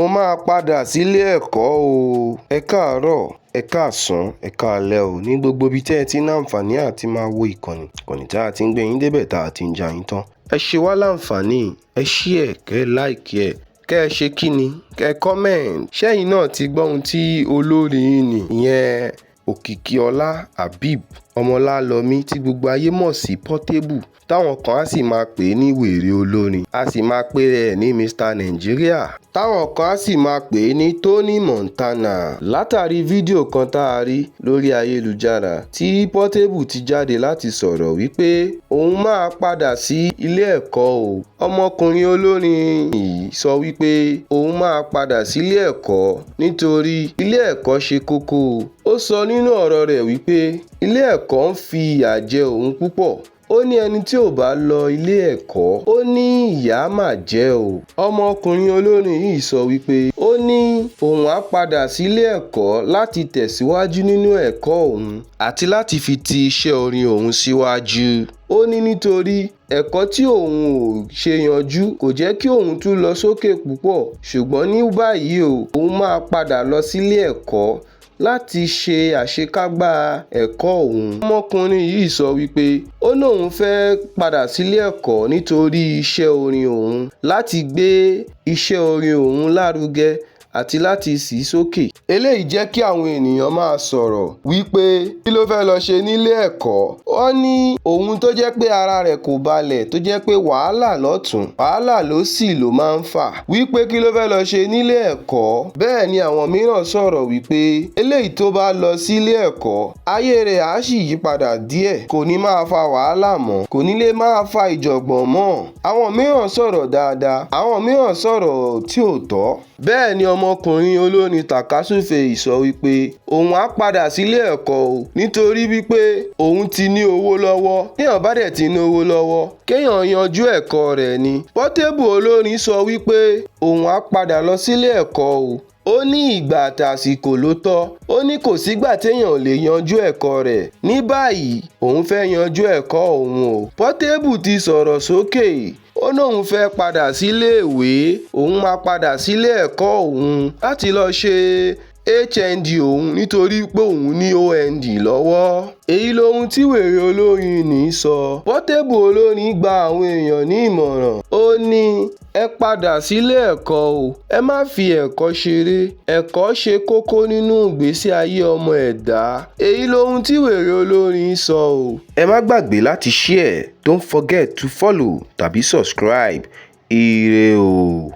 mo máa padà sílé ẹ̀kọ́ o. Ẹ káàárọ̀, ẹ káàsán, ẹ káalẹ́ o ní gbogbo ibi tí ẹ ti ní àǹfààní àti máa wo ìkànnì tá a ti ń gbé yín débẹ̀ tá a ti ń já yín tán. Ẹ ṣe wá láǹfààní, ẹ share, kẹ́ like ẹ̀, kẹ́ ẹ ṣe kíni, kẹ́ ẹ comment. Ṣẹ́yìn náà ti gbọ́ ohun tí olórin yín ni ìyẹn Òkìkíọlá Habib Ọmọlálọmí tí gbogbo ayé mọ̀ sí Portable, táwọn kan á sì máa pè é ní wèrè olórin, a sì máa pè ẹ́ ní Mr Nigeria, táwọn kan á sì máa pè é ní Tony Montana. Látàrí fídíò kan tá a rí lórí ayélujára tí Portable ti jáde láti sọ̀rọ̀ wípé òun máa padà sí ilé ẹ̀kọ́ o. Ọmọkùnrin olórin yìí sọ wípé òun máa padà sílé ẹ̀kọ́ nítorí ilé ẹ̀kọ́ ṣe kókó o. Ó sọ nínú ọ̀rọ̀ rẹ̀ wípé ilé ẹ̀kọ́ ń fi ìyà jẹ òun púpọ̀. Ó ní ẹni tí ò bá lọ ilé ẹ̀kọ́, ó ní ìyà máa jẹ o. Ọmọkùnrin olórin yìí sọ wípé ó ní òun á padà sílé ẹ̀kọ́ láti tẹ̀síwájú nínú ẹ̀kọ́ òun àti láti fi ti iṣẹ́ orin òun síwájú. Ó ní nítorí ẹ̀kọ́ tí òun ò ṣe yanjú kò jẹ́ kí òun tún lọ sókè púpọ̀, ṣùgbọ́n ní báyìí o, òun máa padà lọ sílé ẹ̀kọ́ láti ṣe àṣekágbá ẹ̀kọ́ òun. Ọmọkùnrin yìí sọ wípé ó ní òun fẹ́ padà sílé ẹ̀kọ́ nítorí iṣẹ́ orin òun, láti gbé iṣẹ́ orin òun lárugẹ àti láti sì í sókè. Eléyìí jẹ́ kí àwọn ènìyàn máa sọ̀rọ̀ wípé kí ló fẹ́ lọ ṣe nílé ẹ̀kọ́. Ó ní òun tó jẹ́ pé ara rẹ̀ kò balẹ̀, tó jẹ́ pé wàhálà lọ́tùn wàhálà lósì ló máa ń fà, wípé kí ló fẹ́ lọ ṣe nílé ẹ̀kọ́. Bẹ́ẹ̀ ni àwọn mìíràn sọ̀rọ̀ wípé eléyìí tó bá lọ sílé ẹ̀kọ́, ayé rẹ̀ á sì yí padà díẹ̀, kò ní máa fa wàhálà mọ́, kò ní lè máa fa ìjọ̀gbọ̀n mọ́. Àwọn mìíràn sọ̀rọ̀ dáadáa, àwọn mìíràn sọ̀rọ̀ tí ò tọ́. Bẹ́ẹ̀ ni ọmọkùnrin olórin Takasufe sọ wípé òun á padà sílé ẹ̀kọ́ o nítorí wípé òun ti ní owó lọ́wọ́. Téèyàn bá dẹ̀ ti ní owó lọ́wọ́, kéèyàn yanjú ẹ̀kọ́ rẹ̀ ni. Portable olórin sọ wípé òun á padà lọ sílé ẹ̀kọ́ o. Ó ní ìgbà àtàsìkò ló tọ́. Ó ní kò sígbà téèyàn lè yanjú ẹ̀kọ́ rẹ̀. Ní báyìí òun fẹ́ yanjú ẹ̀kọ́ òun o. Portable ti sọ̀rọ̀ sókè. Ó ní òun fẹ́ padà sílé ìwé, òun máa padà sílé ẹ̀kọ́ òun láti lọ ṣe HND òun nítorí pé òun ní OND lọ́wọ́. Èyí lohun tí wèrè olórin ní sọ. Portable olórin gba àwọn èèyàn ní ìmọ̀ràn. Ó ní ẹ padà sílé ẹ̀kọ́ o, ẹ má fi ẹ̀kọ́ ṣeré. Ẹ̀kọ́ ṣe kókó nínú ìgbésí ayé ọmọ ẹ̀dá. Èyí lohun tí wèrè olórin sọ o. Ẹ má gbàgbé láti share, don't forget to follow tàbí subscribe. Ire o.